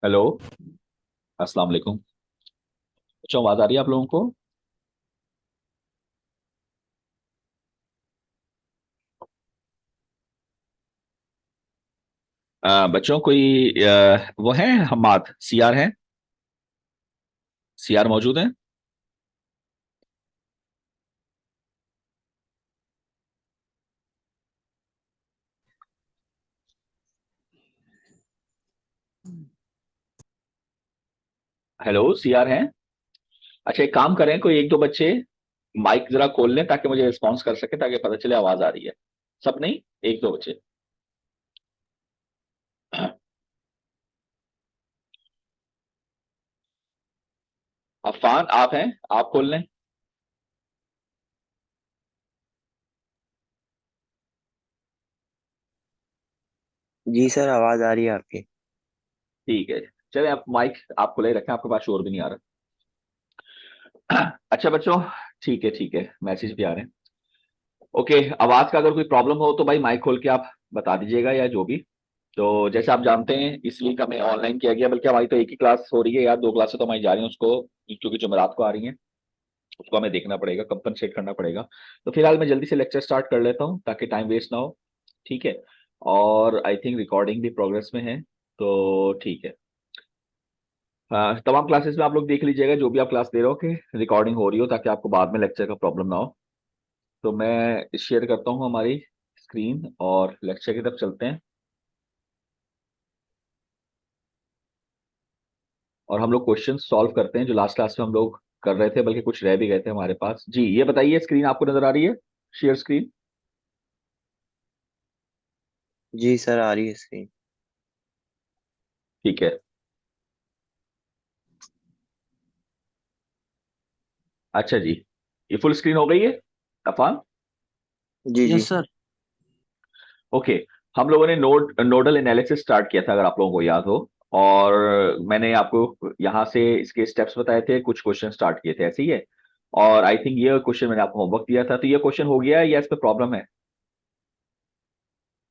Hello. अस्सलाम वालेकुम। अच्छा, आवाज आ रही है आप लोगों को? बच्चों कोई वो है, हमाद सीआर है? सीआर मौजूद है? हेलो, सीआर हैं? अच्छा, एक काम करें, कोई एक दो बच्चे माइक जरा खोल लें ताकि मुझे रिस्पॉन्स कर सके, ताकि पता चले आवाज आ रही है। सब नहीं, एक दो बच्चे। अफान, आप हैं? आप खोल लें। जी सर, आवाज आ रही है आपकी। ठीक है। चले, आप माइक आप खुले ही रखें, आपके पास शोर भी नहीं आ रहा। अच्छा बच्चों, ठीक है ठीक है, मैसेज भी आ रहे हैं। ओके, आवाज का अगर कोई प्रॉब्लम हो तो भाई माइक खोल के आप बता दीजिएगा, या जो भी। तो जैसे आप जानते हैं, इस वीक हमें ऑनलाइन किया गया, बल्कि हमारी तो एक ही क्लास हो रही है यार, दो क्लासें तो हमारी जा रही हैं उसको, क्योंकि जुमेरात को आ रही हैं। उसको हमें देखना पड़ेगा, कंपनसेट करना पड़ेगा। तो फिलहाल मैं जल्दी से लेक्चर स्टार्ट कर लेता हूँ ताकि टाइम वेस्ट ना हो। ठीक है। और आई थिंक रिकॉर्डिंग भी प्रोग्रेस में है, तो ठीक है। हाँ, तमाम क्लासेस में आप लोग देख लीजिएगा, जो भी आप क्लास दे रहे हो कि रिकॉर्डिंग हो रही हो, ताकि आपको बाद में लेक्चर का प्रॉब्लम ना हो। तो मैं शेयर करता हूँ हमारी स्क्रीन और लेक्चर की तरफ चलते हैं। और हम लोग क्वेश्चन सॉल्व करते हैं जो लास्ट क्लास में हम लोग कर रहे थे, बल्कि कुछ रह भी गए थे हमारे पास। जी, ये बताइए, स्क्रीन आपको नजर आ रही है? Share screen. जी सर, आ रही है स्क्रीन। ठीक है। अच्छा जी, ये फुल स्क्रीन हो गई है, अफान? जी जी। Yes sir. ओके। हम लोगों ने नोडल एनालिसिस स्टार्ट किया था, अगर आप लोगों को याद हो। और मैंने आपको यहाँ से इसके स्टेप्स बताए थे, कुछ क्वेश्चन स्टार्ट किए थे, ऐसे ही है। और आई थिंक ये क्वेश्चन मैंने आपको होमवर्क दिया था, तो ये क्वेश्चन हो गया है या इस पे प्रॉब्लम है?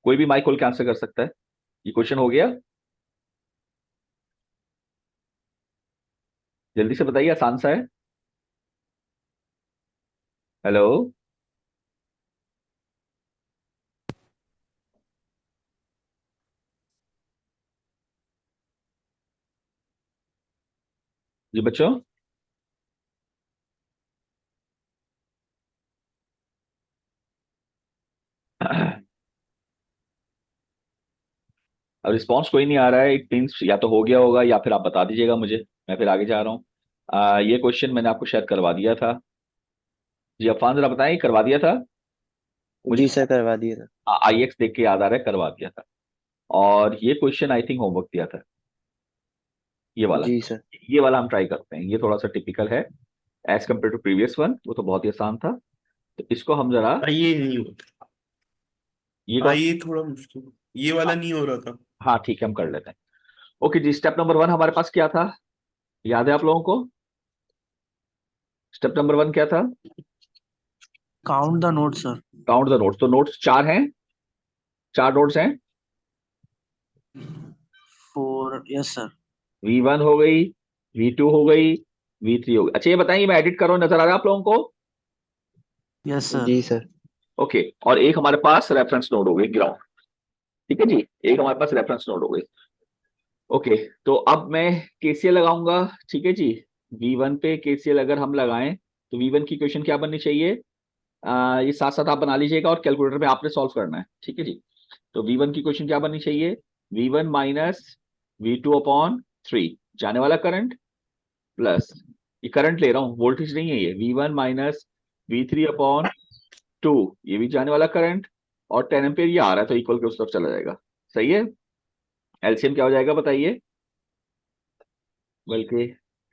कोई भी माइक खोल के आंसर कर सकता है। ये क्वेश्चन हो गया? जल्दी से बताइए, आसान सा है। हेलो। जी बच्चों। अब रिस्पॉन्स कोई नहीं आ रहा है, इट मीन्स या तो हो गया होगा, या फिर आप बता दीजिएगा मुझे। मैं फिर आगे जा रहा हूँ। ये क्वेश्चन मैंने आपको शायद करवा दिया था। जी अफान, जरा बताएं, करवा दिया था मुझे? जी सर, करवा दिया था। आईएक्स देख के याद आ रहा है, करवा दिया था। और ये क्वेश्चन आई थिंक होमवर्क दिया था, ये वाला। जी सर। ये वाला हम ट्राई करते हैं, ये थोड़ा सा टिपिकल है as compare to previous one, वो तो बहुत ही आसान था। तो इसको हम जरा, ये नहीं होता। ये कौन? ये थोड़ा मुश्किल, ये वाला नहीं हो रहा था। हाँ ठीक है, हम कर लेते हैं। ओके जी, स्टेप नंबर वन हमारे पास क्या था, याद है आप लोगों को? स्टेप नंबर वन क्या था? Count the note sir. Count the notes. तो नोट्स चार हैं, चार नोट्स हैं। Four, yes sir. V1 हो गई, V2 हो गई, V3 हो गई। अच्छा, ये बताइए, मैं एडिट कर रहा हूं, नजर आ रहा है आप लोगों को? Yes sir. जी सर। ओके। और एक हमारे पास रेफरेंस नोड हो गई, ग्राउंड। ठीक है जी, एक हमारे पास रेफरेंस नोड हो गई। ओके। तो अब मैं केसीएल लगाऊंगा। ठीक है जी। V1 पे केसीएल अगर हम लगाएं, तो V1 की इक्वेशन क्या बननी चाहिए? ये साथ साथ आप बना लीजिएगा, और कैलकुलेटर में आपने सॉल्व करना है। ठीक है जी। तो V1 की इक्वेशन क्या बननी चाहिए? V1 माइनस V2 अपॉन 3, जाने वाला करंट, प्लस, ये करंट ले रहा हूं, वोल्टेज नहीं है ये, V1 माइनस V3 अपॉन 2, ये भी जाने वाला करंट। और 10 एम्पियर ये आ रहा है, तो इक्वल के उस तरफ चला जाएगा। सही है। एलसीएम क्या हो जाएगा बताइए? बल्कि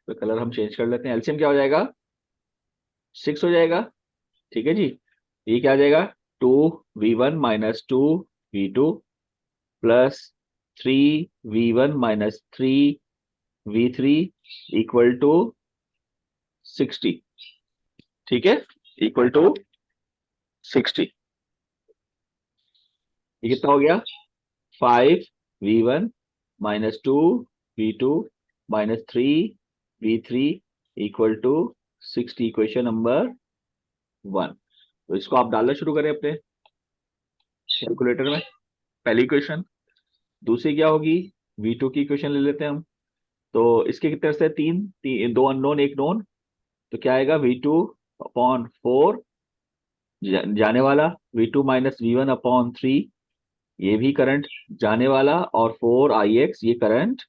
तो कलर हम चेंज कर लेते हैं, एलसीएम क्या हो जाएगा? 6 हो जाएगा। ठीक है जी। ये क्या आ जाएगा? 2V1 minus 2V2 plus 3V1 minus 3V3 equal to 60। ठीक है, इक्वल टू 60। ये कितना हो गया? 5V1 minus 2 V2 minus 3V3 equal to 60, equation number 1। तो इसको आप डालना शुरू करें अपने कैलकुलेटर में, पहली इक्वेशन। दूसरी क्या होगी, V2 की इक्वेशन ले लेते हैं हम। तो इसके कितने से दो अननोन एक नोन, तो क्या आएगा V2 अपॉन 4 जाने वाला, V2 माइनस V1 अपॉन 3 ये भी करंट जाने वाला, और 4Ix ये करंट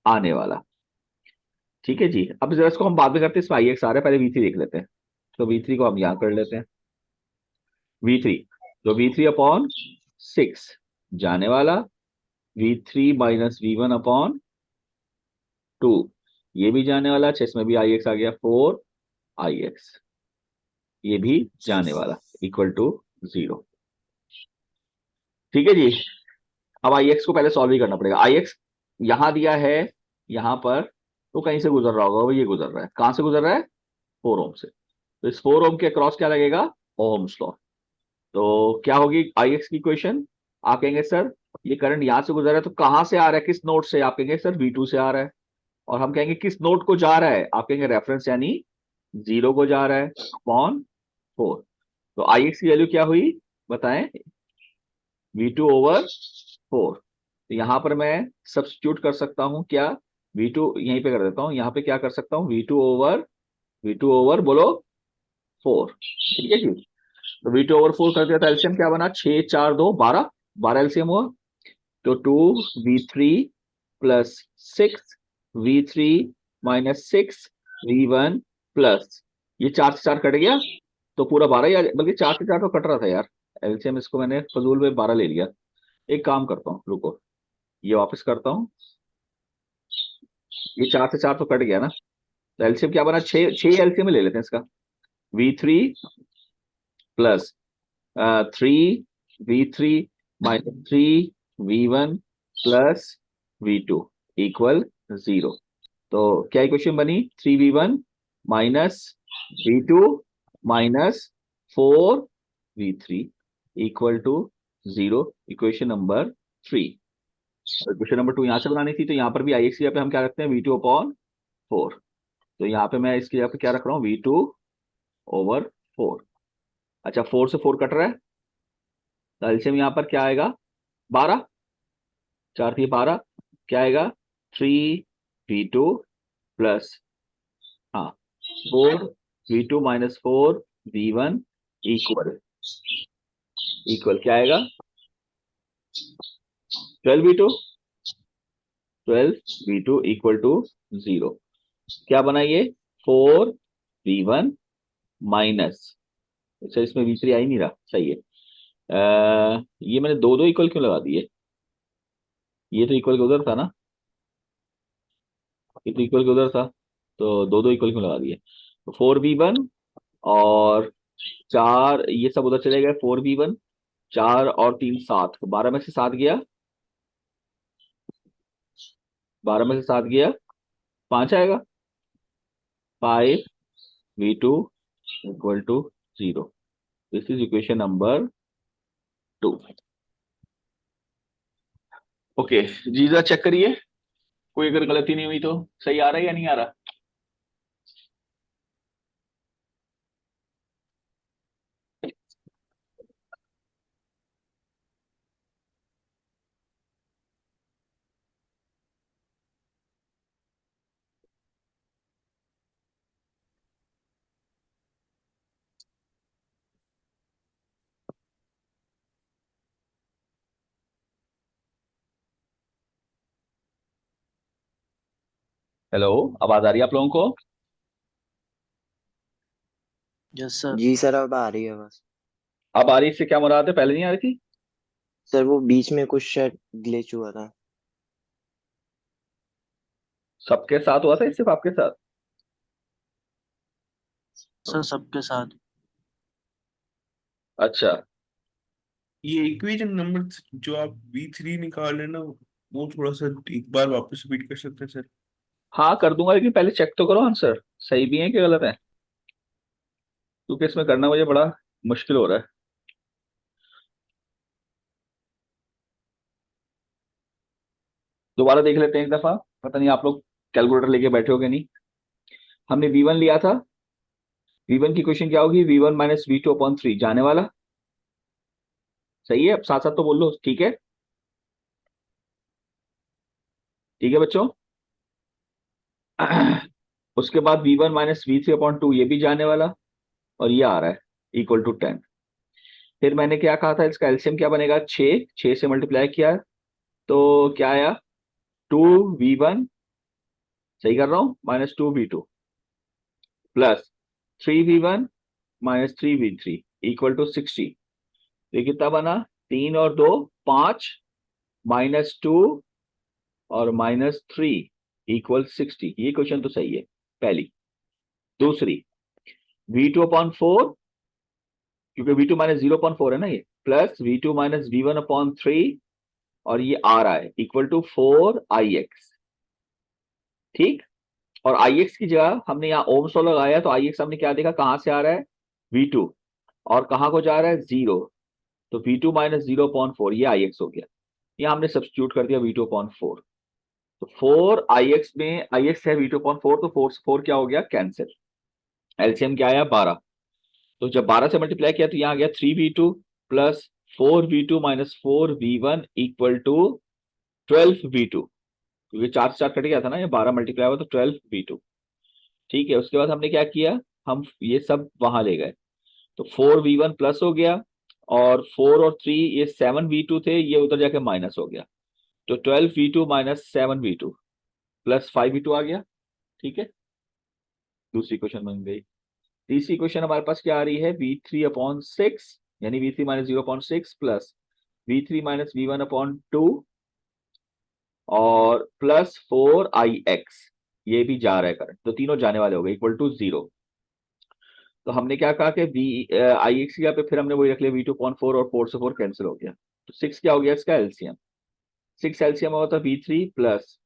आने वाला। ठीक है जी। अब जरा इसको हम बाद में करते हैं, इसमें Ix आ रहा है, पहले V3 देख लेते हैं। तो V3 को हम यहां कर लेते हैं, V3 तो V3 अपॉन 6 जाने वाला, V3 माइनस V1 अपॉन 2 ये भी जाने वाला, 6 में भी Ix आ गया, 4Ix ये भी जाने वाला, इक्वल टू 0। ठीक है जी। अब Ix को पहले सॉल्व ही करना पड़ेगा। Ix यहां दिया है, यहां पर तो कहीं से गुजर रहा होगा, वो ये गुजर रहा है, कहां से गुजर रहा है, 4 ओम से। तो इस 4 ओम के क्रॉस क्या लगेगा, ओम्स लॉ। तो क्या होगी Ix की इक्वेशन, आप कहेंगे सर ये करंट यहां से गुजर रहा है तो कहां से आ रहा है, किस नोड से, आप कहेंगे सर V2 से आ रहा है। और हम कहेंगे किस नोड को जा रहा है, आप कहेंगे रेफरेंस यानी 0 को जा रहा है, अपॉन 4। तो Ix की वैल्यू क्या हुई बताएं, V2 ओवर 4। तो यहां पर मैं सब्स्टिट्यूट कर सकता हूं क्या, V2 यहीं पे कर देता हूं, यहां पे क्या कर सकता हूं, V2 ओवर बोलो 4। ठीक है जी। तो V2 ओवर 4 कर दिया तो एलसीएम क्या बना, 6 4 2 12, 12 एलसीएम हुआ। तो 2V3 plus 6V3 minus 6V1 plus ये 4 से 4 कट गया, तो पूरा 12 ही बल्कि 4 से 4 तो कट रहा था यार, एलसीएम इसको मैंने फजूल में 12 ले लिया। एक काम करता हूँ, रुको ये वापस करता हूँ, ये 4 से 4 तो कट गया ना, तो एलसीएम क्या बना, 6 एलसीएम ले लेते हैं इसका, V3 plus 3V3 minus 3V1 plus V2 equal 0। तो क्या इक्वेशन बनी, 3V1 minus V2 minus 4V3 equal to 0, equation number 3। Equation number 2 यहां से बनानी थी, तो यहां पर भी Ix की जगह पे हम क्या रखते हैं, V2 अपॉन 4। तो यहाँ पे मैं इसकी जगह पे क्या रख रहा हूँ, V2 ओवर 4। अच्छा 4 से 4 कट रहा है, तो एलसीएम यहाँ पर क्या आएगा, 12, 4 थी 12, क्या आएगा 3V2 प्लस, हाँ 4V2 माइनस 4V1 इक्वल क्या आएगा 12V2 इक्वल टू 0। क्या बना ये 4V1 माइनस, अच्छा इसमें V3 आ ही नहीं रहा, सही है। ये मैंने दो इक्वल क्यों लगा दिए, ये तो इक्वल के उधर था ना, ये तो इक्वल के उधर था, तो दो इक्वल क्यों लगा दिए। तो 4V1 और 4 ये सब उधर चले गए, 4V1 4 और 3 7, 12 में से 7 गया, 12 में से 7 गया, 5 आएगा, 5V2 equal to 0। This is equation number 2। Okay जी, जरा चेक करिए कोई अगर गलती नहीं हुई तो, सही आ रहा है या नहीं आ रहा। हेलो, आवाज आ रही है आप लोगों को। Yes sir. जी सर अब आ रही है बस। अब आ रही, इससे क्या मुराद है, पहले नहीं आ रही थी। सर वो बीच में कुछ शायद ग्लिच हुआ था। सबके साथ हुआ था या सिर्फ आपके साथ। सर सबके साथ। अच्छा ये इक्वेशन नंबर जो आप V3 निकाले ना, वो थोड़ा सा एक बार वापस रिपीट कर सकते हैं सर। हाँ कर दूंगा, लेकिन पहले चेक तो करो आंसर सही भी है कि गलत है, क्योंकि इसमें करना मुझे बड़ा मुश्किल हो रहा है। दोबारा देख लेते हैं एक दफा। पता नहीं आप लोग कैलकुलेटर लेके बैठे हो कि नहीं। हमने V1 लिया था, V1 की क्वेश्चन क्या होगी, V1 माइनस V2 अपॉन 3 जाने वाला। सही है, अब साथ साथ तो बोल लो, ठीक है। ठीक है बच्चों। उसके बाद V1 माइनस V3 अपॉन 2 ये भी जाने वाला, और ये आ रहा है इक्वल टू 10। फिर मैंने क्या कहा था, इसका एलसीएम क्या बनेगा, 6 से मल्टीप्लाई किया, तो क्या आया, 2V1, सही कर रहा हूं, minus 2V2 plus 3V1 minus 3V3 equal to 60। ये कितना बना, 3 और 2 5, -2 और -3 इक्वल 60। ये क्वेश्चन तो सही है पहली। दूसरी, V2 अपॉन 4, क्योंकि V2 माइनस 0 अपॉन 4 है ना ये, plus V2 minus V1 upon 3, और ये आ रहा है इक्वल टू 4IX। ठीक, और IX की जगह हमने यहाँ ओम्स लॉ लगाया, तो IX हमने क्या देखा, कहां से आ रहा है, V2, और कहां को जा रहा है, 0, तो V2 माइनस 0 अपॉन 4 ये IX हो गया। यहाँ हमने सब्स्टिट्यूट कर दिया V2 अपॉन 4, तो 4IX में IX है V2 अपॉन 4, तो 4 क्या हो गया, कैंसिल। एलसीएम क्या आया, 12। तो जब 12 से मल्टीप्लाई किया तो यहाँ आ गया 3V2 plus 4V2 minus 4V1 equal to 12V2, क्योंकि 4 से 4 कट गया था ना, ये 12 मल्टीप्लाई हुआ तो 12V2। ठीक है, उसके बाद हमने क्या किया, हम ये सब वहां ले गए, तो 4V1 प्लस हो गया, और 4 और 3 ये 7V2 थे, ये उधर जाके माइनस हो गया, तो 12V2 minus 7V2 plus 5V2 आ गया। ठीक है, दूसरी क्वेश्चन बन गई। तीसरी क्वेश्चन हमारे पास क्या आ रही है, V3 अपॉन 6, यानी V3 minus 0 upon 6 plus V3 minus V1 upon 2, और प्लस 4IX, ये भी जा रहा है करंट, तो तीनों जाने वाले हो गए इक्वल टू 0। तो हमने क्या कहा कि IX की जगह पे फिर हमने वही रख लिया V2 अपॉन 4, और 4 से 4 कैंसिल हो गया, तो 6 क्या हो गया इसका एलसीएम, 6 एलसीएम होगा तो V3 plus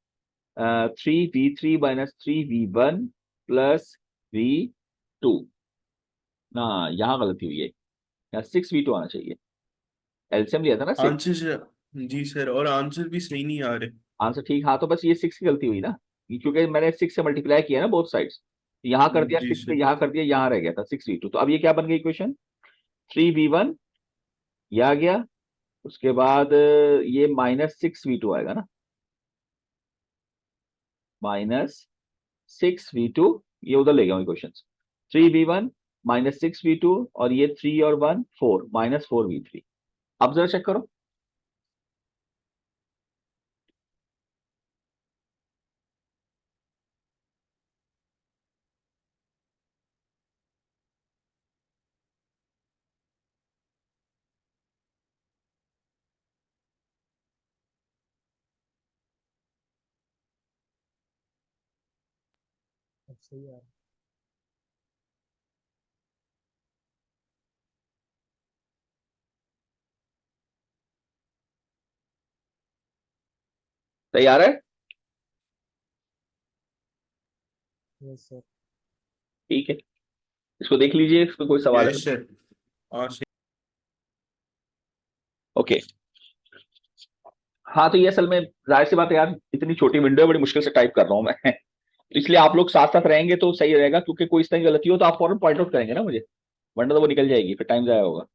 3V3 minus 3V1 plus V2, ना यहाँ गलती हुई है, यहाँ 6V2 आना चाहिए, एलसीएम लिया था ना 6। आंसर, जी सर, और आंसर भी सही नहीं आ रहे। आंसर ठीक, हाँ, तो बस ये 6 की गलती हुई ना, क्योंकि मैंने 6 से मल्टीप्लाई किया ना बोथ साइड्स, यहाँ कर दिया जी 6 से, सर। यहाँ कर दिया, यहाँ रह गया था 6V2, तो अब ये क्या बन गई इक्वेशन, 3V1 ये आ गया, उसके बाद ये -6V2 आएगा ना, -6V2, ये उधर ले गया हूँ क्वेश्चन, 3V1 -6V2, और ये 3 और 1 4, -4V3। अब जरा चेक करो, सही है। तैयार है, यस सर। ठीक है, इसको देख लीजिए, इसमें कोई सवाल है यस सर। हाँ सही। ओके। हाँ, तो ये असल में जाहिर सी बात है यार, इतनी छोटी विंडो है, बड़ी मुश्किल से टाइप कर रहा हूँ मैं तो इसलिए आप लोग साथ साथ रहेंगे तो सही रहेगा, क्योंकि कोई इस तरह की गलती हो तो आप फौरन पॉइंट आउट करेंगे ना मुझे, वरना तो वो निकल जाएगी, फिर टाइम जाया होगा।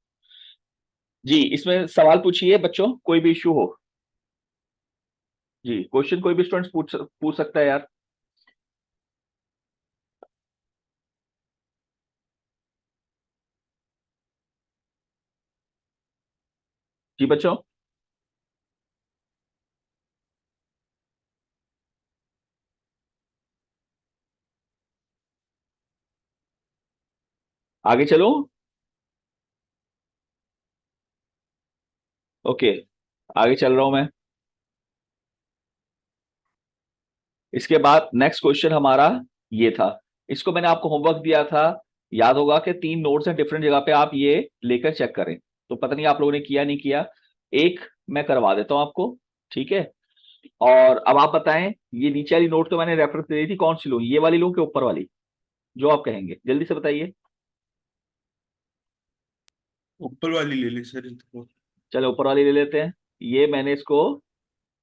जी, इसमें सवाल पूछिए बच्चों, कोई भी इश्यू हो। जी, क्वेश्चन कोई भी स्टूडेंट पूछ सकता है यार। जी बच्चों, आगे चलो। ओके, आगे चल रहा हूं मैं। इसके बाद नेक्स्ट क्वेश्चन हमारा ये था, इसको मैंने आपको होमवर्क दिया था, याद होगा कि 3 नोट्स हैं डिफरेंट जगह पे, आप ये लेकर चेक करें, तो पता नहीं आप लोगों ने किया नहीं किया, एक मैं करवा देता हूं आपको। ठीक है, और अब आप बताएं, ये नीचे वाली नोट तो मैंने रेफरेंस दे दी थी, कौन सी लूं, ये वाली लूं कि ऊपर वाली, जो आप कहेंगे जल्दी से बताइए। ऊपर वाली ले ली सर इसको। चलो ऊपर वाली ले लेते हैं, ये मैंने इसको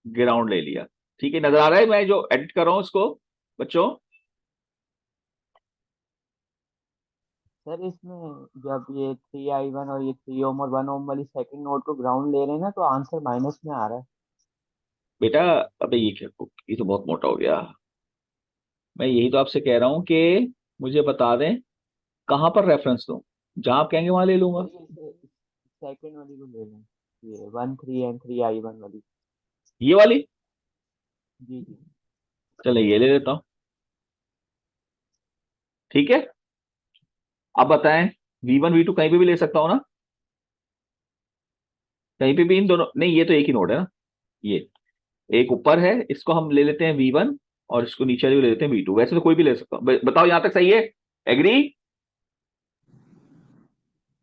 ग्राउंड ले लिया। ठीक है, नजर आ रहा है मैं जो एडिट कर रहा हूँ इसको बच्चों? सर इसमें जब ये 3i1 और ये 3 ओम और 1 ओम वाली सेकंड नोड को ग्राउंड ले रहे हैं ना, तो आंसर माइनस में आ रहा है। बेटा अबे ये क्या, ये तो बहुत मोटा हो गया। मैं यही तो आपसे कह रहा हूँ कि मुझे बता दें कहाँ पर रेफरेंस दूं, जहां आप कहेंगे वहां ले लूंगा। सेकंड वाली को ले लें, ये 1 3 एंड 3i1 वाली। ये वाली, जी जी। चले ये ले लेता हूँ। ठीक है, अब बताएं, V1 V2 कहीं पे भी ले सकता हूँ ना? कहीं पे भी इन दोनों नहीं, ये तो एक ही नोड है ना, ये एक ऊपर है, इसको हम ले लेते हैं V1 और इसको नीचे वाले को ले लेते हैं V2। वैसे तो कोई भी ले सकता हूँ, बताओ यहां तक सही है? एग्री?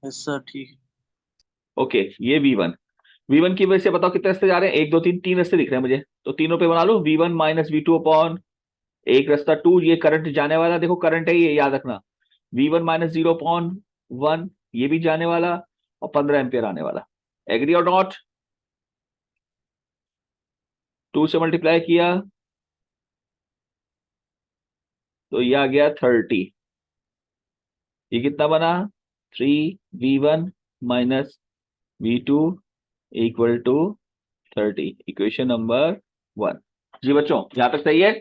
यस सर ठीक है। ओके, ये V1 की वजह से बताओ कितने रास्ते जा रहे हैं? एक दो तीन, तीन रास्ते दिख रहे हैं मुझे, तो तीनों पे बना लो V1 माइनस V2 अपॉन एक रास्ता 2, ये करंट जाने वाला, देखो करंट है ये, याद रखना। V1 माइनस 0 अपॉन 1, ये भी जाने वाला, और 15 एम्पियर आने वाला। एग्री और नॉट? 2 से मल्टीप्लाई किया तो ये आ गया 30। ये कितना बना? 3V1 minus V2 equal to 30। Equation number 1। जी बच्चों, यहां तक सही है?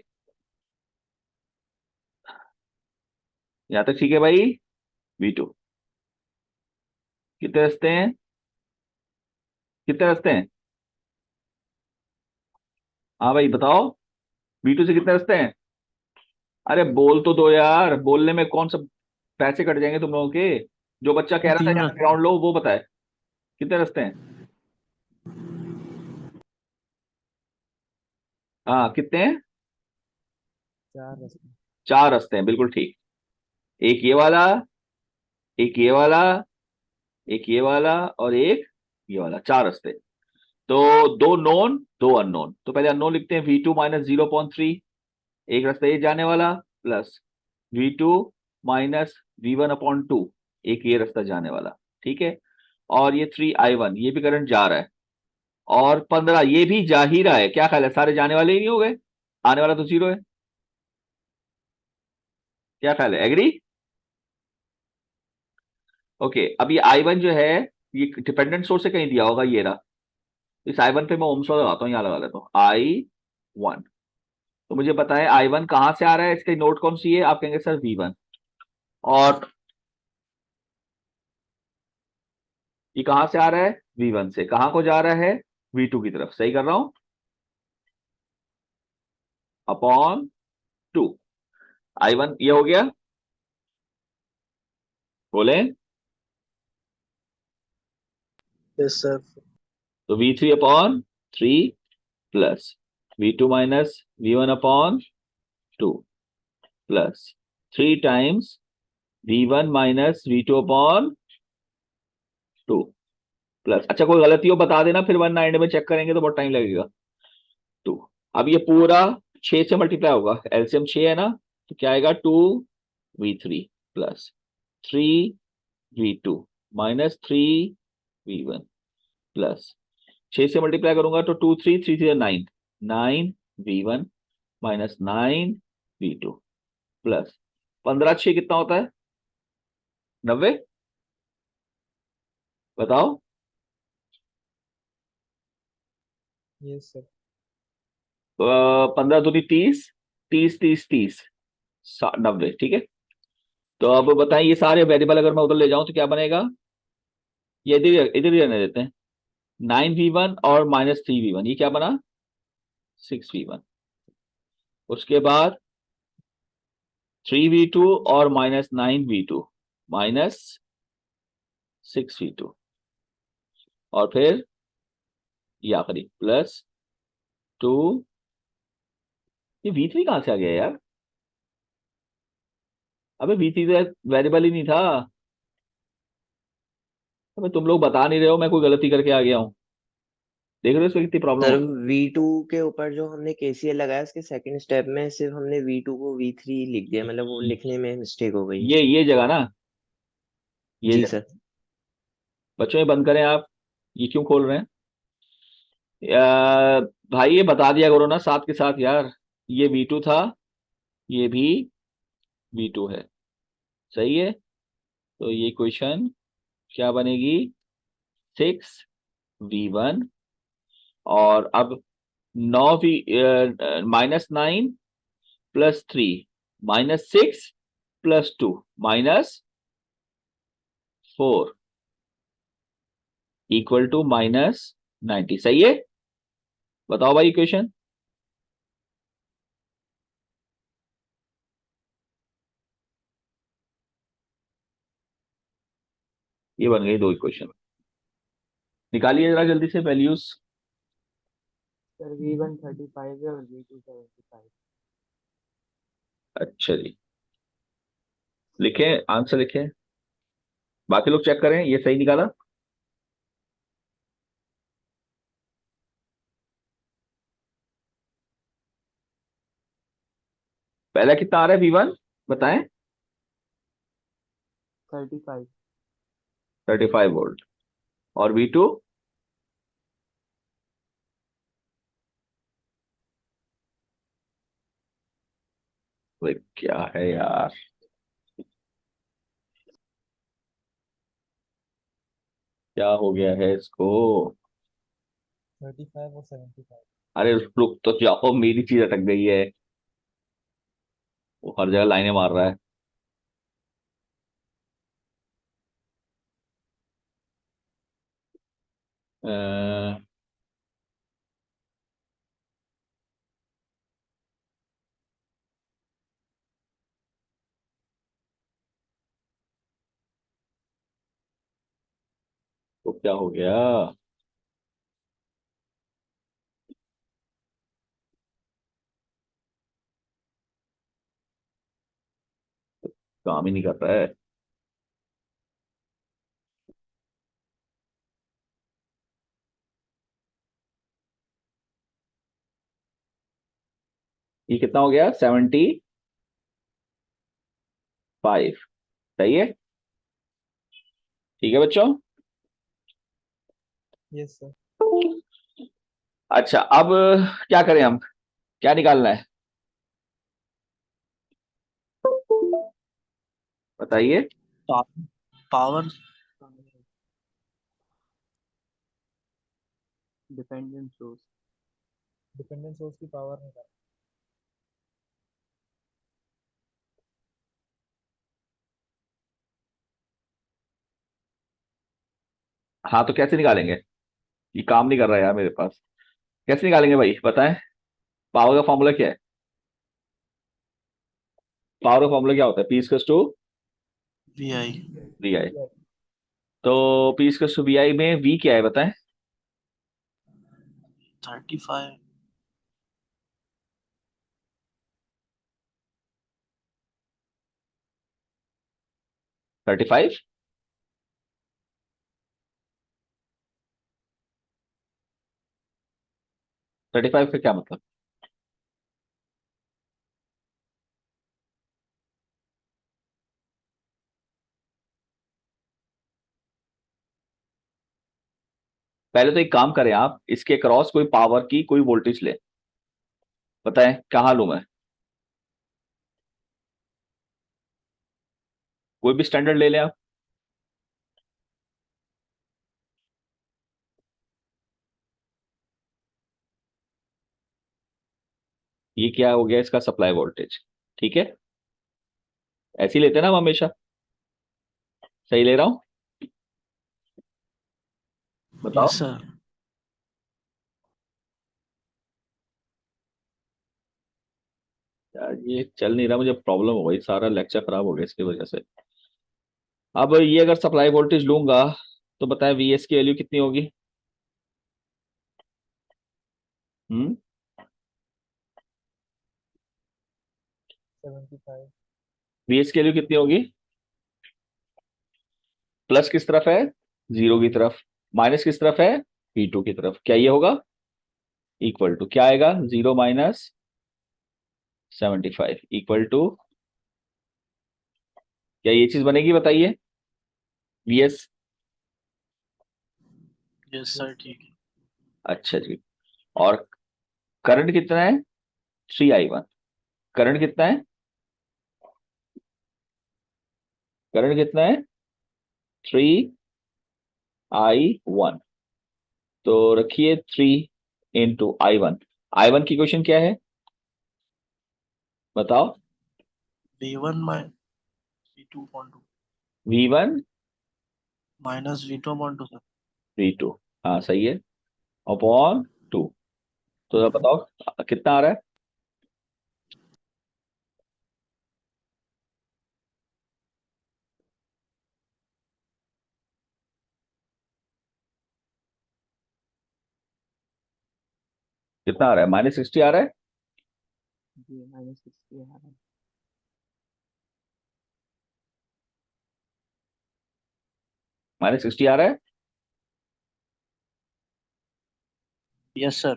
यहां तक ठीक है भाई? V2 कितने रास्ते हैं? कितने रास्ते हैं? हाँ भाई बताओ, V2 से कितने रास्ते हैं? अरे बोल तो दो यार, बोलने में कौन सा पैसे कट जाएंगे तुम लोगों के। जो बच्चा कह रहा था तीन। जहाँ ग्राउंड लो वो बताए कितने रास्ते हैं? हाँ कितने हैं? 4 रास्ते। 4 रास्ते हैं, बिल्कुल ठीक। एक ये वाला, एक ये वाला, एक ये वाला, और एक ये वाला, 4 रास्ते। तो 2 नोन 2 अननोन, तो पहले अननोन लिखते हैं V2 माइनस 0.3, एक रास्ता ये जाने वाला, प्लस V2 माइनस V1/2, एक ये रास्ता जाने वाला। ठीक है, और ये 3i1, ये भी करंट जा रहा है, और 15 ये भी जा ही रहा है। क्या ख्याल है, सारे जाने वाले ही नहीं हो गए? आने वाला तो 0 है। क्या ख्याल है, एग्री? ओके, अब ये I1 जो है, ये डिपेंडेंट सोर्स से कहीं दिया होगा, ये रहा। इस I1 पे मैं ओम्स लॉ लगाता हूँ, यहाँ लगा लेता हूँ I1। तो मुझे बताएं I1 कहां से आ रहा है, इसकी नोट कौन सी है? आप कहेंगे सर V1। और ये कहां से आ रहा है? V1 से। कहां को जा रहा है? V2 की तरफ। सही कर रहा हूं? अपॉन 2। I1 ये हो गया, बोले? Yes sir. तो V3/3 plus V2 minus V1/2 plus 3 times V1 minus V2/2 plus, अच्छा कोई गलती हो बता देना, फिर वरना एंड में चेक करेंगे तो बहुत टाइम लगेगा। 2। अब ये पूरा 6 से मल्टीप्लाई होगा, एलसीएम 6 है ना, तो क्या आएगा? 2V3 plus 3V2 minus 3V1 plus 6 से मल्टीप्लाई करूंगा तो 2 3 3 3 9, 9V1 माइनस 9V2 प्लस 15 6 कितना होता है? 90। बताओ। Yes sir. 15 दूनी 30, 30 30 30, 90। ठीक है, तो अब बताएं ये सारे वेरिएबल अगर मैं उधर ले जाऊं तो क्या बनेगा? ये इधर इधर ही रहने देते हैं। 9V1 और माइनस 3V1, ये क्या बना? 6V1। उसके बाद 3V2 और माइनस 9V2 माइनस 6V2, और फिर ये आखिरी प्लस 2। ये V3 कहां से आ गया यार? अबे V3 तो वेरिएबल ही नहीं था। अबे तुम लोग बता नहीं रहे हो, मैं कोई गलती करके आ गया हूँ। देख रहे हो इसमें कितनी प्रॉब्लम सर हो? V2 के ऊपर जो हमने KCL लगाया, उसके सेकंड स्टेप में सिर्फ हमने V2 को V3 लिख दिया, मतलब वो लिखने में मिस्टेक हो गई है। ये जगह ना, ये जी जगह। सर। बच्चों ये बंद करें आप, ये क्यों खोल रहे हैं? भाई ये बता दिया करो ना साथ के साथ यार, ये V2 था, ये भी V2 है, सही है। तो ये क्वेश्चन क्या बनेगी, 6V1, और अब 9V -9 +3 -6 +2 -4 इक्वल टू -90, सही है। बताओ भाई इक्वेशन। ये बन गई दो इक्वेशन, निकालिए जरा जल्दी से वैल्यूज। सर V1 35 है और V2 75। अच्छा जी, लिखें आंसर लिखें, बाकी लोग चेक करें ये सही निकाला। पहला कितना आ रहा है V1 बताएं। 35। 35 वोल्ट, और V2 भाई क्या है यार, क्या हो गया है इसको। 35 और 75। अरे रुक तो जाओ, मेरी चीज अटक गई है, वो हर जगह लाइनें मार रहा है। अ, तो क्या हो गया, काम ही नहीं कर रहा है। ये कितना हो गया, 75, सही है। ठीक है बच्चों। Yes sir. अच्छा अब क्या करें हम, क्या निकालना है बताइए। Power. Dependent source. Dependent source की पावर निकाल। हाँ तो कैसे निकालेंगे, ये काम नहीं कर रहा है यार मेरे पास, कैसे निकालेंगे भाई बताएं। पावर का फॉर्मूला क्या है, पावर का फॉर्मूला क्या होता है, P VI। VI। तो P VI में V क्या है बताएं। 35। 35। 35 का क्या मतलब, पहले तो एक काम करें आप, इसके क्रॉस कोई पावर की कोई वोल्टेज ले, बताएं कहाँ लूं मैं, कोई भी स्टैंडर्ड ले लें आप। ये क्या हो गया इसका सप्लाई वोल्टेज, ठीक है, ऐसे ही लेते हैं ना हम हमेशा, सही ले रहा हूं बताओ। Yes sir. यार ये चल नहीं रहा, मुझे प्रॉब्लम हो गई, सारा लेक्चर खराब हो गया इसकी वजह से। अब ये अगर सप्लाई वोल्टेज लूंगा तो बताएं VS की वैल्यू कितनी होगी। 75। VS की वैल्यू कितनी होगी, प्लस किस तरफ है, जीरो की तरफ, माइनस किस तरफ है, V2 की तरफ, क्या ये होगा, इक्वल टू क्या आएगा, 0 -75 इक्वल टू, क्या ये चीज बनेगी बताइए, VS। यस सर ठीक है। अच्छा जी, और करंट कितना है 3i1। करंट कितना है, करंट कितना है 3i1। तो रखिए 3 into i1। i1 की क्वेश्चन क्या है बताओ। V1 V2 upon 2 v1 minus V2 upon 2 sir. v2, हाँ सही है, अपॉन 2। तो जरा बताओ कितना आ रहा है। कितना आ रहा है, -60 आ रहा है। जी -60 आ रहा है। -60 आ रहा है। Yes sir.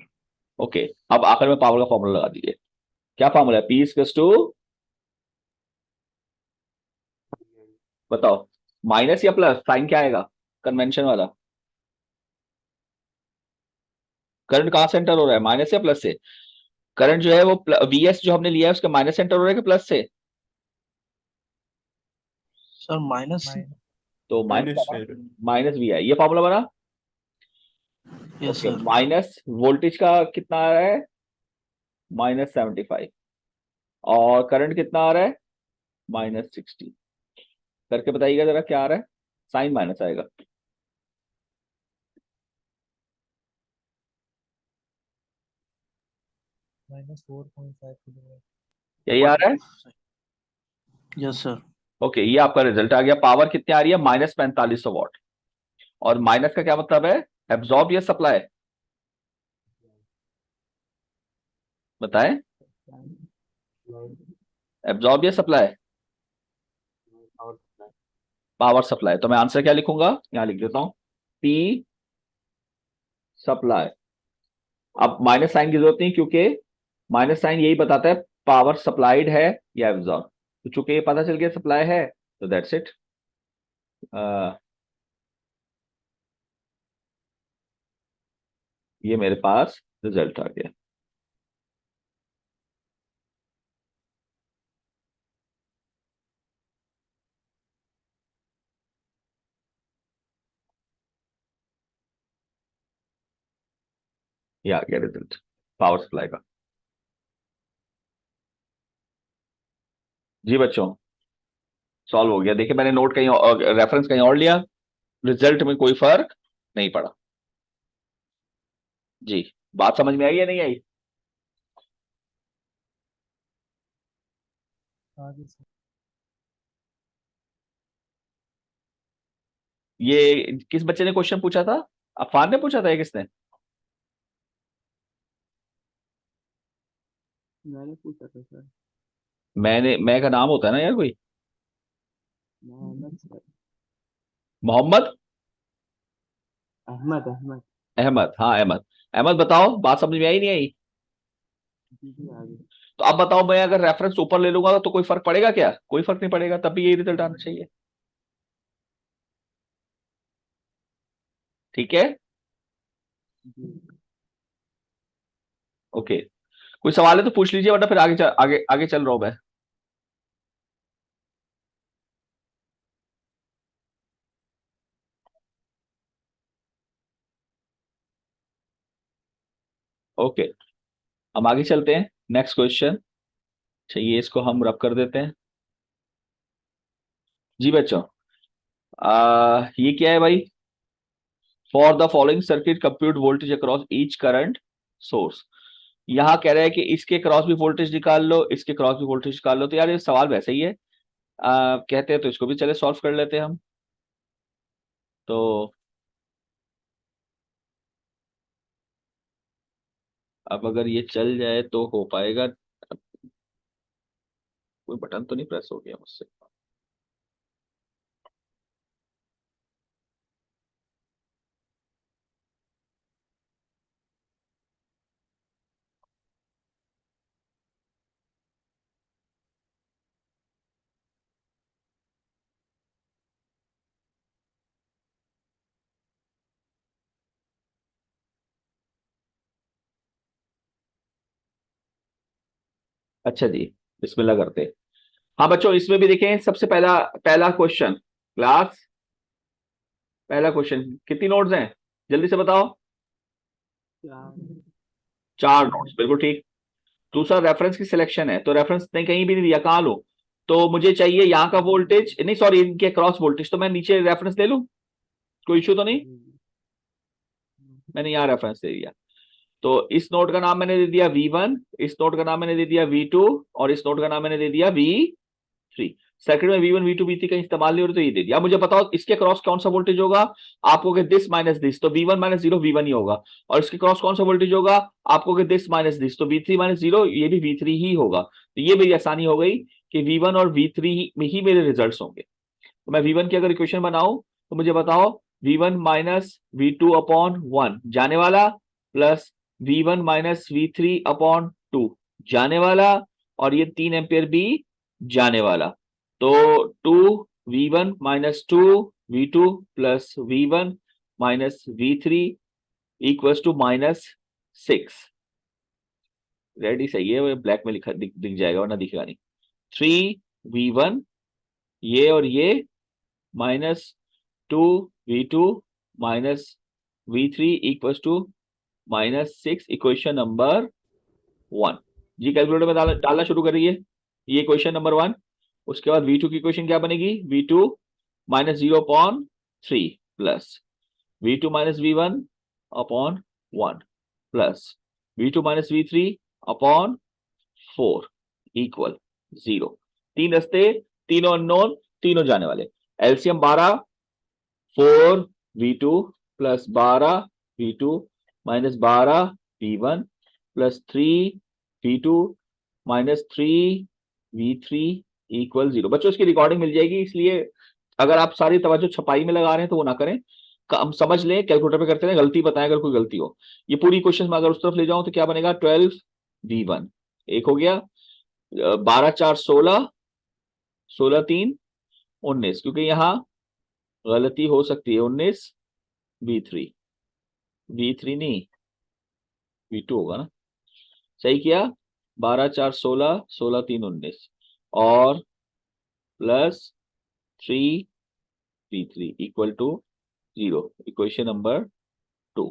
ओके, अब आखिर में पावर का फॉर्मूला लगा दीजिए। क्या फॉर्मूला है, P इक्वल्स टू, बताओ माइनस या प्लस, साइन क्या आएगा कन्वेंशन वाला। करंट कहाँ से एंटर हो रहा है, माइनस या प्लस से। करंट जो है वो VS जो हमने लिया है उसका माइनस एंटर हो रहा है कि प्लस से। Sir minus. माइनस तो माइनस, है। माइनस VI, ये फॉर्मूला बना। Yes okay, sir. Minus voltage का कितना आ रहा है -75, और करंट कितना आ रहा है -60। करके बताइएगा जरा क्या आ रहा है, साइन माइनस आएगा। -4.5 किलोवाट। यही आ रहा है। Yes sir. ओके, ये आपका रिजल्ट आ गया। पावर कितनी आ रही है -4500 वाट। और माइनस का क्या मतलब है, एब्जॉर्ब या सप्लाई, बताएं। एब्जॉर्ब या सप्लाई, और सप्लाई। Power supply. तो मैं आंसर क्या लिखूंगा, यहां लिख देता हूं P सप्लाई। अब माइनस साइन की जरूरत नहीं, क्योंकि माइनस साइन यही बताता है पावर सप्लाइड है या एब्जॉर्ब। तो चूंकि ये पता चल गया सप्लाई है, तो दैट्स इट। ये मेरे पास रिजल्ट आ गया। ये आ गया रिजल्ट पावर सप्लाई का। जी बच्चों, सॉल्व हो गया। देखिए मैंने नोट कहीं और, रेफरेंस कहीं और लिया, रिजल्ट में कोई फर्क नहीं पड़ा। जी, बात समझ में आई या नहीं आई। आगे सर। ये किस बच्चे ने क्वेश्चन पूछा था, अफान ने पूछा था या किसने। मैंने पूछा था सर। मैं का नाम होता है ना यार कोई, मोहम्मद सर। मोहम्मद अहमद अहमद। अहमद, हाँ अहमद। अहमद बताओ, बात समझ में आई नहीं आई। जी जी आगे। तो अब बताओ, मैं अगर रेफरेंस ऊपर ले लूंगा तो कोई फर्क पड़ेगा क्या, कोई फर्क नहीं पड़ेगा, तब भी यही रिजल्ट आना चाहिए। ठीक है। जी ओके, कोई सवाल है तो पूछ लीजिए, वरना फिर आगे आगे चल रहा हूं मैं। ओके, हम आगे चलते हैं, नेक्स्ट क्वेश्चन। चाहिए इसको हम रब कर देते हैं। जी बच्चों, ये क्या है भाई, for the following circuit compute voltage across each current source. यहां कह रहा है कि इसके क्रॉस भी वोल्टेज निकाल लो, इसके क्रॉस भी वोल्टेज निकाल लो। तो यार ये सवाल वैसे ही है, कहते हैं तो इसको भी चले सॉल्व कर लेते हैं हम। तो अब अगर ये चल जाए तो हो पाएगा। कोई बटन तो नहीं प्रेस हो गया मुझसे। अच्छा जी, बिस्मिल्लाह करते हैं। हाँ बच्चों, इसमें भी देखें, सबसे पहला पहला क्वेश्चन क्लास, पहला क्वेश्चन, कितनी नोट्स हैं जल्दी से बताओ? 4 नोट्स, बिल्कुल ठीक। दूसरा रेफरेंस की सिलेक्शन है, तो रेफरेंस ने कहीं भी नहीं दिया, कहाँ लो? तो मुझे चाहिए यहाँ का वोल्टेज, नहीं सॉरी, इनके क्रॉस वोल्टेज, तो मैं नीचे रेफरेंस ले लूं, कोई इशू तो नहीं? मैंने यहाँ रेफरेंस दे दिया, तो इस नोड का नाम मैंने दे दिया V1, इस नोड का नाम मैंने दे दिया V2, और इस नोड का नाम मैंने दे दिया V3। सर्किट में V1 V2 V3 का इस्तेमाल नहीं हो रहा, तो ये दे दिया। अब मुझे बताओ इसके क्रॉस कौन सा वोल्टेज होगा? आपको कि दिस माइनस दिस, तो V1 माइनस जीरो V1 ही होगा। और इसके क्रॉस कौन सा वोल्टेज होगा? आपको कि दिस माइनस दिस, तो V3 माइनस जीरो, ये भी V3 ही होगा। तो ये मेरी आसानी हो गई कि V1 और V3 में ही मेरे रिजल्ट होंगे। तो मैं V1 की अगर इक्वेशन बनाऊं, तो मुझे बताओ V1 माइनस V2 अपॉन 1 जाने वाला, plus V1 minus V3 upon 2 जाने वाला, और ये 3 एम्पियर भी जाने वाला। तो 2V1 minus 2V2 plus V1 minus V3 equals to -6। Ready सही है, वो ब्लैक में लिखा दिख जाएगा, वरना दिखेगा नहीं। 3V1 ये और ये minus 2V2 minus V3 equals to -6, equation number 1। जी कैलकुलेटर में डालना शुरू करिए, ये इक्वेशन नंबर 1। उसके बाद V2 की इक्वेशन क्या बनेगी? V2 minus 0.3 plus V2 minus V1 upon 1 plus V2 minus V3 upon 4 equal 0। 3 रस्ते, तीनों अननोन, तीनों जाने वाले। LCM 12, 4V2 plus 12V2 minus 12V1 plus 3V2 minus 3V3 equal 0। बच्चों इसकी रिकॉर्डिंग मिल जाएगी, इसलिए अगर आप सारी तवज्जो छपाई में लगा रहे हैं तो वो ना करें, हम समझ लें, कैलकुलेटर पे करते हैं, गलती बताएं अगर कोई गलती हो। ये पूरी क्वेश्चन में अगर उस तरफ ले जाऊं तो क्या बनेगा? 12V1 एक हो गया, 12 4 16, 16 3 19, क्योंकि यहां गलती हो सकती है। 19 V3, V3 नहीं V2 होगा ना, सही किया। 12 4 16, 16 3 19, और plus 3V3 equal to 0, equation number 2।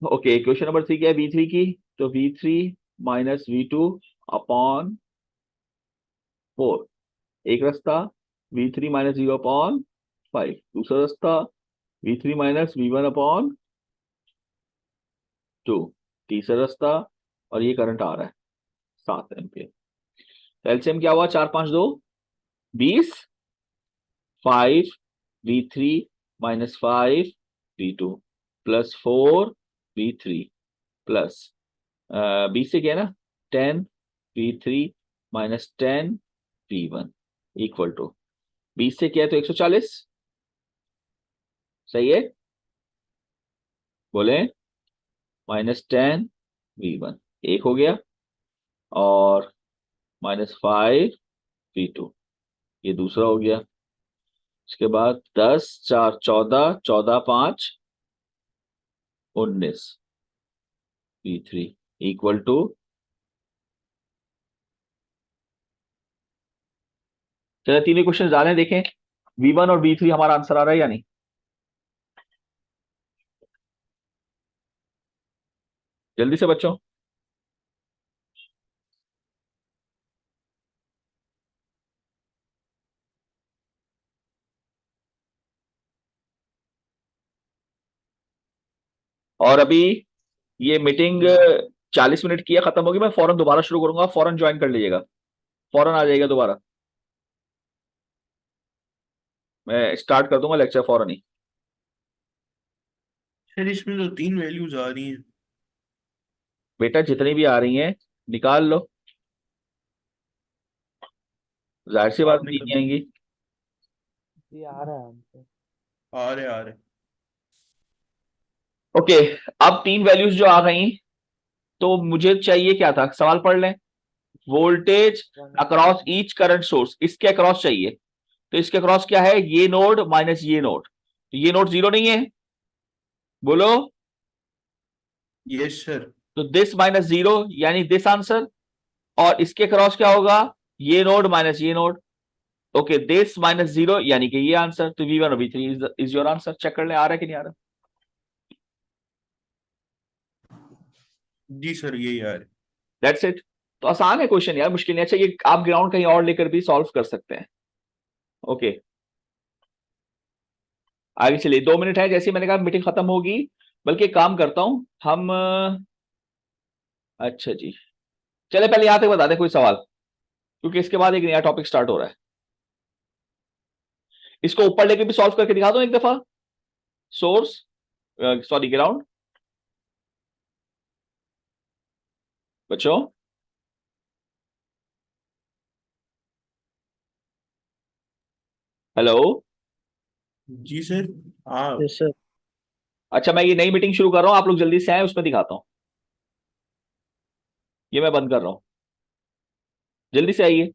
Okay, equation number 3 क्या है V3 की? तो V3 माइनस V2 अपॉन 4 एक रास्ता, V3 माइनस 0 अपॉन 5 दूसरा रास्ता, V3 माइनस V1 अपॉन 2 तीसरा रास्ता, और ये करंट आ रहा है 7 एम्पियर। एलसीएम क्या हुआ? 4 5 2 20, 5V3 minus 5V2 plus 4V3 plus 20 से क्या है ना, 10V3 minus 10V1 equal to 20 से क्या है तो 140, सही है? बोले -10V1 एक हो गया, और -5V2 ये दूसरा हो गया। इसके बाद 10 4 14, 14 5 19 V3 इक्वल टू, चलो तीनों क्वेश्चन डालें, देखें V1 और V3 हमारा आंसर आ रहा है या नहीं। जल्दी से बच्चों, और अभी ये मीटिंग 40 मिनट की है, खत्म होगी, मैं फौरन दोबारा शुरू करूंगा, फौरन ज्वाइन कर लीजिएगा, फौरन आ जाइएगा दोबारा, मैं स्टार्ट कर दूंगा लेक्चर फौरन ही। सर इसमें तो 3 वैल्यूज आ रही हैं। बेटा जितनी भी आ रही हैं निकाल लो, जाहिर सी बात आपने नहीं कभी आएंगी। ये आ रहा है आंसर। आ रहे। ओके, अब 3 वैल्यूज जो आ गई, तो मुझे चाहिए क्या था, सवाल पढ़ लें। Voltage across each current source, इसके अक्रॉस चाहिए, तो इसके अक्रॉस क्या है? ये नोड माइनस ये नोड, तो ये नोड 0 नहीं है, बोलो। Yes sir. तो दिस माइनस 0 यानी दिस आंसर, और इसके क्रॉस क्या होगा, ये नोड माइनस ये नोड। ओके, दिस माइनस 0 यानी कि ये आंसर। तो V1 और V3 is your answer. Check कर ले आ रहा है कि नहीं आ रहा। जी सर यही आ रहा है। That's it. तो आसान है क्वेश्चन यार, मुश्किल नहीं। अच्छा, ये आप ग्राउंड कहीं और लेकर भी सॉल्व कर सकते हैं। ओके, आगे चलिए। 2 मिनट है, जैसे ही मैंने कहा मीटिंग खत्म होगी, बल्कि एक काम करता हूं हम अच्छा जी, चले पहले यहां तक बता दें कोई सवाल, क्योंकि इसके बाद एक नया टॉपिक स्टार्ट हो रहा है। इसको ऊपर लेके भी सॉल्व करके दिखा दो एक दफा। Source, sorry ground. बच्चों, हेलो। जी सर। हाँ यस सर। अच्छा, मैं ये नई मीटिंग शुरू कर रहा हूं, आप लोग जल्दी से आए, उसमें दिखाता हूं। ये मैं बंद कर रहा हूं, जल्दी से आइए।